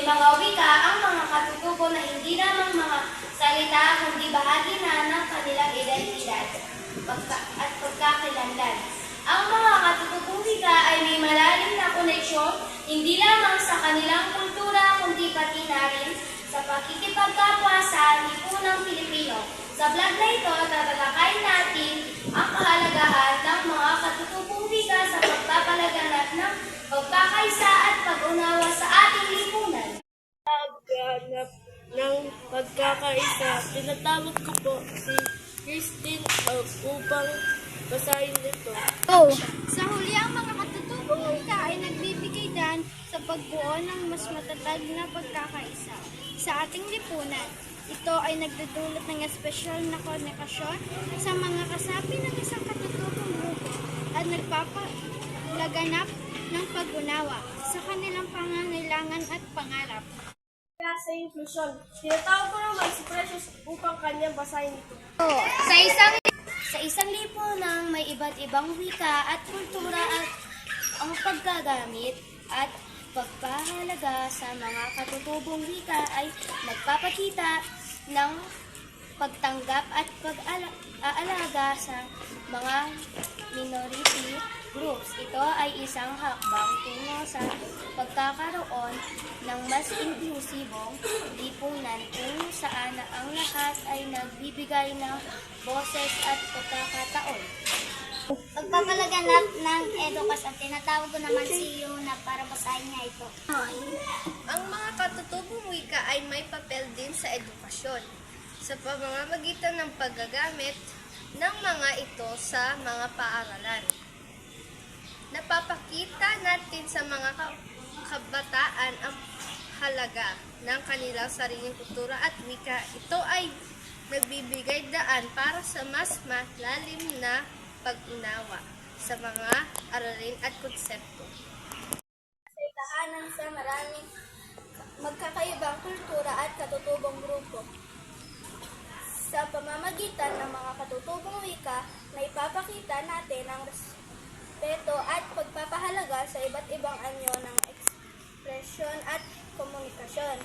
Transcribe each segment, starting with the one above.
May mga wika ang mga katutubo na hindi lamang mga salita kundi bahagi na ng kanilang identidad at pagkakakilanlan. Ang mga katutubong wika ay may malalim na koneksyon hindi lamang sa kanilang kultura kundi pati na rin sa pakikipagkapwa sa lipunang Pilipino. Sa vlog na ito, tatalakayin natin ang kahalagahan ng mga katutubong wika sa pagpapalaganap ng pagkakaisa at pag-unawa sa ating lipunan. Pagganap ng pagkakaisa, tinatawag ko po si Christine upang basahin ito. Sa huli, ang mga katutubong wika ay nagbibigay daan sa pagbuo ng mas matatag na pagkakaisa sa ating lipunan. Ito ay nagdudulot ng espesyal na konekasyon sa mga kasapi ng isang katutubong grupo at nagpapalaganap ng pag-unawa sa kanilang pangangailangan at pangarap. Kaya sa inklusyon, tinatawag ko naman si Precious upang kanyang basahin ito. Sa isang lipunan may iba't ibang wika at kultura at ang paggagamit at pagpahalaga sa mga katutubong wika ay nagpapakita ng pagtanggap at pag-aalaga sa mga minority groups. Ito ay isang hakbang tungo sa pagkakaroon ng mas inklusibong lipunan kung saan ang lahat ay nagbibigay ng boses at pagkakataon. Pagpapalaganap ng edukasyon, tinatawag ko naman si Yuna para basahin niya ito. Ang mga katutubong wika ay may papel din sa edukasyon sa pamamagitan ng paggagamit ng mga ito sa mga paaralan. Napapakita natin sa mga kabataan ang halaga ng kanilang sariling kultura at wika. Ito ay nagbibigay daan para sa mas malalim na pag-unawa sa mga aralin at konsepto. Sa tahanan sa maraming magkakaibang kultura at katutubong grupo. Sa pamamagitan ng mga katutubong wika, naipapakita natin ang respeto at pagpapahalaga sa iba't ibang anyo ng ekspresyon at komunikasyon.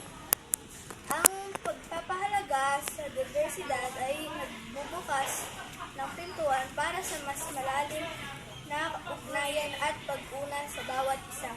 Ang pagpapahalaga sa diversidad ay nagbubukas ng pintuan para sa mas malalim na ugnayan at pag-unan sa bawat isa.